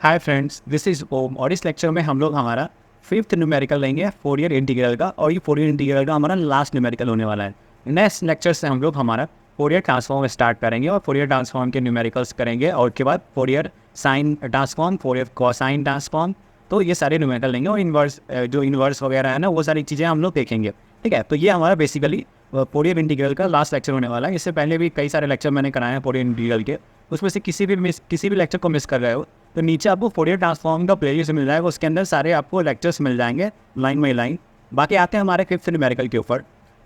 Hi friends, this is ओम और इस lecture में हम लोग हमारा फिफ्थ न्यूमेरिकल लेंगे फोरियर इंटीग्रल का। और ये फोरियर इंटीग्रल का हमारा लास्ट न्यूमेरिकल होने वाला है। नेक्स्ट लेक्चर से हम लोग हमारा फोरियर ट्रांसफॉर्म स्टार्ट करेंगे और फोरियर ट्रांसफॉर्म के न्यूमेरिकल्स करेंगे और उसके बाद Fourier sine transform, Fourier cosine transform. तो ये सारे न्यूमेरिकल लेंगे और इन्वर्स जो इन्वर्स वगैरह है ना, वो सारी चीज़ें हम लोग देखेंगे। ठीक है, तो ये हमारा बेसिकली फोरियर इंटीग्रल का लास्ट लेक्चर होने वाला है। इससे पहले भी कई सारे लेक्चर मैंने कराए हैं फोरियर इंटीग्रल के, उसमें से किसी भी लेक्चर को मिस कर रहे हो तो नीचे आपको फोरियर ट्रांसफॉर्म का प्लेलिस्ट मिल जाएगा, उसके अंदर सारे आपको लेक्चर्स मिल जाएंगे लाइन बाई लाइन। बाकी आते हैं हमारे फिफ्थ न्यूमेरिकल के ऊपर।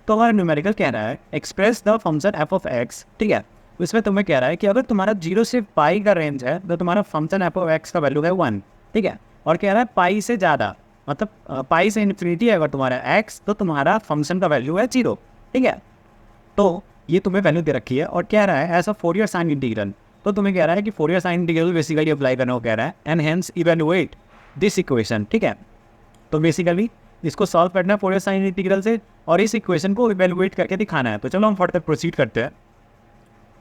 तो हमारा न्यूमेरिकल कह रहा है express the function F of x. ठीक है, इसमें तुम्हें कह रहा है कि अगर तुम्हारा 0 से पाई का रेंज है तो तुम्हारा फंक्शन एफ ऑफ एक्स का वैल्यू है 1। ठीक है, और कह रहा है पाई से ज़्यादा, मतलब पाई से इन्फिनिटी है अगर तुम्हारा एक्स, तो तुम्हारा फंक्शन का वैल्यू है 0। ठीक है, तो ये तुम्हें वैल्यू दे रखी है और कह रहा है ऐसा फोरियर साइन इंटीग्रल। तो तुम्हें कह रहा है कि Fourier sine integral basically apply करना हो कह रहा है and hence evaluate this equation. ठीक है, तो बेसिकली इसको सॉल्व करना है फोरियर साइन इंटीग्रल से और इस इक्वेशन को इवैल्यूएट करके दिखाना है। तो चलो हम फर्दर प्रोसीड करते हैं,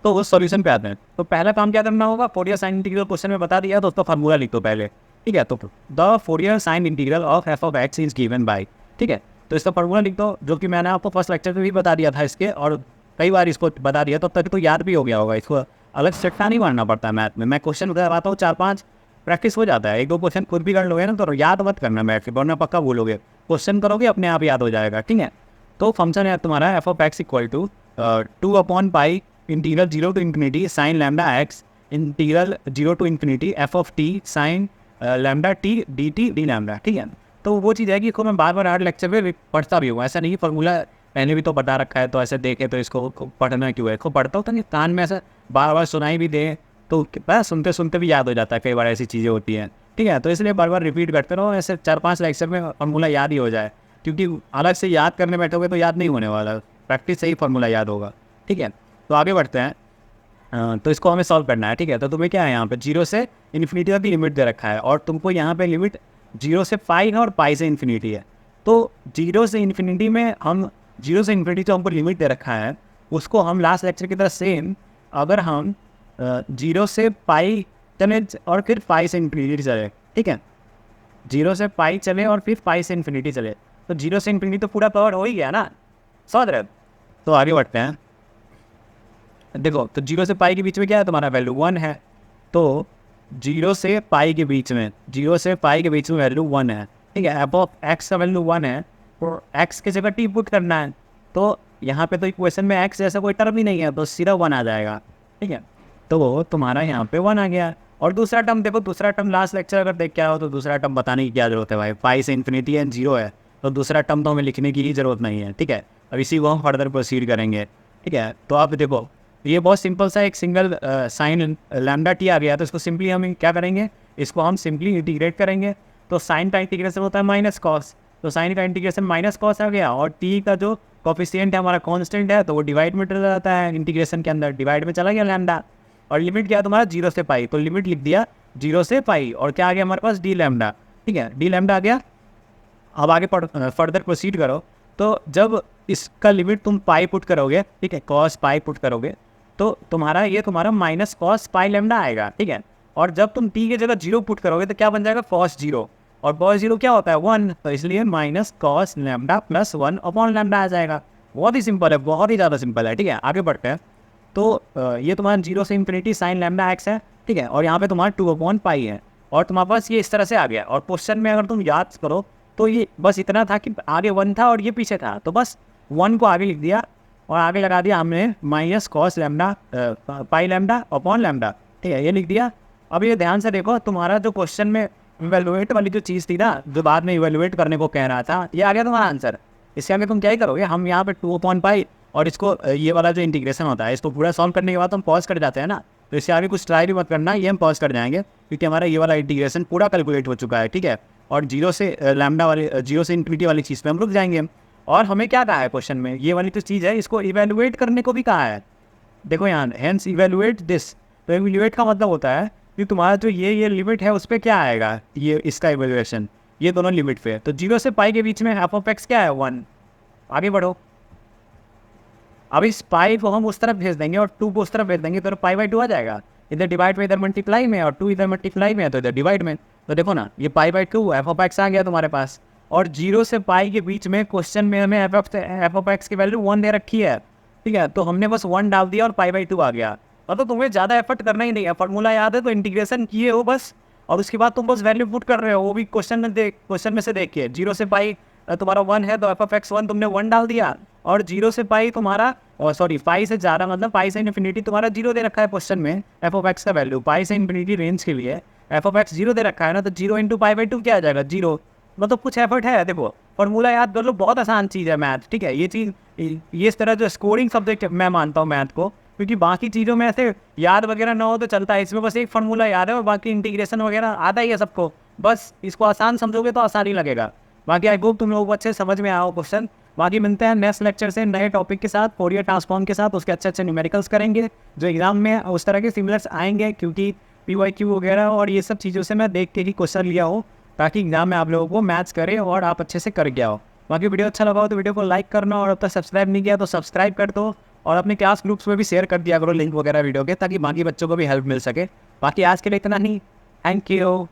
तो उस सॉल्यूशन पे आते हैं। तो पहला काम क्या करना होगा, फोरियर साइन इंटीग्रल क्वेश्चन में बता दिया तो उसका फार्मूला लिख दो पहले। ठीक है, तो the Fourier sine integral of F of x is given by. ठीक है, तो इसका फार्मूला लिख दो, जो कि मैंने आपको फर्स्ट लेक्चर में भी बता दिया था इसके, और कई बार इसको बता दिया तो तक तो याद भी हो गया होगा। इसको अलग से चट्टा नहीं मारना पड़ता है मैथ में। मैं क्वेश्चन बताता हूँ 4-5, प्रैक्टिस हो जाता है। 1-2 क्वेश्चन खुद भी कर लोगे ना तो याद मत करना मैथ के, वरना पक्का भूलोगे। क्वेश्चन करोगे अपने आप याद हो जाएगा। ठीक है, तो फंक्शन है तुम्हारा F of X equal to 2/पाई integral 0 to infinity sine lambda X integral 0 to infinity F of T sine lambda T D T D lambda. ठीक है, तो वो चीज़ है कि इसको मैं बार बार हर लेक्चर में पढ़ता भी हूँ। ऐसा नहीं फार्मूला मैंने भी तो बता रखा है तो ऐसे देखे तो इसको पढ़ना क्यों है। इसको पढ़ता हूँ तो नहीं, कान में ऐसा बार बार सुनाई भी दे तो बस सुनते सुनते भी याद हो जाता है। कई बार ऐसी चीज़ें होती हैं। ठीक है, तो इसलिए बार बार रिपीट करते रहो, ऐसे 4-5 लेक्चर में फार्मूला याद ही हो जाए, क्योंकि अलग से याद करने बैठोगे तो याद नहीं होने वाला। प्रैक्टिस से ही फार्मूला याद होगा। ठीक है, तो आगे बढ़ते हैं। तो इसको हमें सॉल्व करना है। ठीक है, तो तुम्हें क्या है, यहाँ पे 0 से इन्फिनिटी तक लिमिट दे रखा है और तुमको यहाँ पे लिमिट 0 से पाई है और पाई से इन्फिनिटी है। तो 0 से इन्फिनिटी में हम 0 से इन्फिनिटी जो हमको लिमिट दे रखा है उसको हम लास्ट लेक्चर की तरह सेम, अगर हम 0 से पाई चले और फिर पाई से इन्फिनिटी चले। ठीक है, 0 से पाई चले और फिर पाई से इन्फिनिटी चले, तो 0 से इन्फिनिटी तो पूरा कवर हो ही गया ना, समझ रहे हो। तो आगे बढ़ते हैं। देखो, तो 0 से पाई के बीच में क्या है, तुम्हारा वैल्यू 1 है। तो 0 से पाई के बीच में वैल्यू 1 है। ठीक है, एफ ऑफ एक्स का वैल्यू 1 है, तो एक्स की जगह टी पुट करना है। तो यहाँ पे तो इक्वेशन में एक्स जैसा कोई टर्म ही नहीं है, तो सीधा 1 आ जाएगा। ठीक है, तो तुम्हारा यहाँ पे 1 आ गया। और दूसरा टर्म देखो, दूसरा टर्म लास्ट लेक्चर अगर देख के आओ तो दूसरा टर्म बताने की क्या जरूरत है भाई, पाई से इन्फिनिटी है 0 है, तो दूसरा टर्म तो हमें लिखने की ही जरूरत नहीं है। ठीक है, अब इसी को हम फर्दर प्रोसीड करेंगे। ठीक है, तो आप देखो ये बहुत सिंपल सा एक सिंगल साइन लैम्डा टी आ गया, तो इसको सिंपली हम क्या करेंगे, इसको हम सिंपली इंटीग्रेट करेंगे। तो साइन का इंटीग्रेशन होता है माइनस कॉस, तो साइन का इंटीग्रेशन माइनस कॉस आ गया और टी का जो कोफिशिएंट है हमारा कांस्टेंट है, तो वो डिवाइड में चला जाता है। इंटीग्रेशन के अंदर डिवाइड में चला गया लैम्डा, और लिमिट क्या है तुम्हारा 0 से पाई, तो लिमिट लिख दिया 0 से पाई और क्या आ गया हमारे पास डी लैम्डा। ठीक है, डी लैम्डा आ गया। अब आगे फर्दर प्रोसीड करो। तो जब इसका लिमिट तुम पाई पुट करोगे, ठीक है, कॉस पाई पुट करोगे, तो तुम्हारा माइनस कॉस पाई लैम्डा आएगा। ठीक है, और जब तुम टी की जगह 0 पुट करोगे तो क्या बन जाएगा, कॉस 0, और कॉस 0 क्या होता है 1, तो इसलिए minus cos lambda plus 1 upon lambda आ जाएगा। बहुत ही सिंपल है, बहुत ही ज़्यादा सिंपल है। ठीक है, आगे बढ़ते हैं। तो ये तुम्हारा 0 से इन्फिनिटी साइन लैम्डा एक्स है। ठीक है, और यहाँ पे तुम्हारा 2/पाई है, और तुम्हारे पास ये इस तरह से आ गया। और क्वेश्चन में अगर तुम याद करो तो ये बस इतना था कि आगे 1 था और ये पीछे था, तो बस 1 को आगे लिख दिया और आगे लगा दिया हमने माइनस कॉस लैम्डा पाई लैम्डा अपॉन लैम्डा। ठीक है, ये लिख दिया। अब ये ध्यान से देखो, तुम्हारा जो क्वेश्चन में इवैल्यूएट वाली जो चीज़ थी ना, जो बाद में इवैल्यूएट करने को कह रहा था, ये आ गया तुम्हारा आंसर। इसके आगे तुम क्या ही करोगे, हम यहाँ पे 2/पाई और इसको ये वाला जो इंटीग्रेशन होता है इसको पूरा सॉल्व करने के बाद हम पॉज कर जाते हैं ना, तो इससे आगे कुछ ट्राई भी मत करना, ये हम पॉज कर जाएंगे क्योंकि हमारा ये वाला इंटीग्रेशन पूरा कैलकुलेट हो चुका है। ठीक है, और 0 से लैम्डा वाले 0 से इन्फिनिटी वाली चीज़ पे हम रुक जाएंगे। और हमें क्या कहा है क्वेश्चन में, ये वाली तो चीज़ है, इसको इवैल्यूएट करने को भी कहा है। देखो यहाँ हेंस इवैल्यूएट दिस, तो इवैल्यूएट का मतलब होता है कि तुम्हारा जो ये लिमिट है उस पर क्या आएगा, ये इसका इवैल्यूएशन ये दोनों लिमिट पे। तो 0 से पाई के बीच में एफ ऑफ एक्स क्या है 1। आगे बढ़ो, अब इस पाई को हम उस तरफ भेज देंगे और 2 को उस तरफ भेज देंगे तो पाई/2 आ जाएगा। इधर डिवाइड में इधर मल्टीप्लाई में, और 2 इधर मल्टीप्लाई में है तो इधर डिवाइड में। तो देखो ना, ये pi by 2 F of X आ गया तुम्हारे पास, और 0 से पाई के बीच में क्वेश्चन में हमें एफ ऑफ एक्स की वैल्यू 1 दे रखी है, ठीक है। तो हमने बस 1 डाल दिया और पाई बाई 2 आ गया। तो तुम्हें ज़्यादा एफर्ट करना ही नहीं है, फॉर्मूला याद है तो इंटीग्रेशन किए हो बस, और उसके बाद तुम बस वैल्यू पुट कर रहे हो, वो भी क्वेश्चन में से देखिए। 0 से पाई तुम्हारा 1 है तो एफ ऑफ एक्स 1 तुमने 1 डाल दिया, और 0 से पाई तुम्हारा सॉरी पाई से ज़्यादा मतलब पाई से इन्फिनिटी तुम्हारा 0 दे रखा है क्वेश्चन में। एफ ऑफ एक्स का वैल्यू पाई से इन्फिनिटी रेंज के लिए एफ ऑफ एक्स 0 दे रखा है ना, तो 0 इंटू पाई बाई 2 क्या आ जाएगा 0। मतलब कुछ एफर्ट है, देखो फॉर्मूला याद कर लो, बहुत आसान चीज़ है मैथ, ठीक है। ये चीज़ ये इस तरह जो स्कोरिंग सब्जेक्ट मैं मानता हूँ मैथ को, क्योंकि बाकी चीज़ों में ऐसे याद वगैरह ना हो तो चलता है, इसमें बस एक फार्मूला याद है और बाकी इंटीग्रेशन वगैरह आता ही है सबको, बस इसको आसान समझोगे तो आसान ही लगेगा। बाकी आई होप तुम लोगों को अच्छे समझ में आओ क्वेश्चन। बाकी मिलते हैं नेक्स्ट लेक्चर से नए टॉपिक के साथ, फोरियर ट्रांसफॉर्म के साथ, उसके अच्छे अच्छे न्यूमेरिकल्स करेंगे जो एग्जाम में उस तरह के सिमिलर्स आएंगे, क्योंकि PYQ वगैरह और ये सब चीज़ों से मैं देख के ही क्वेश्चन लिया हूँ, ताकि एग्जाम में आप लोगों को मैथ्स करे और आप अच्छे से कर गया हो। बाकी वीडियो अच्छा लगा हो तो वीडियो को लाइक करना, और अब तक सब्सक्राइब नहीं किया तो सब्सक्राइब कर दो, और अपने क्लास ग्रुप्स में भी शेयर कर दिया करो लिंक वगैरह वीडियो के, ताकि बाकी बच्चों को भी हेल्प मिल सके। बाकी आज के लिए इतना ही, थैंक यू।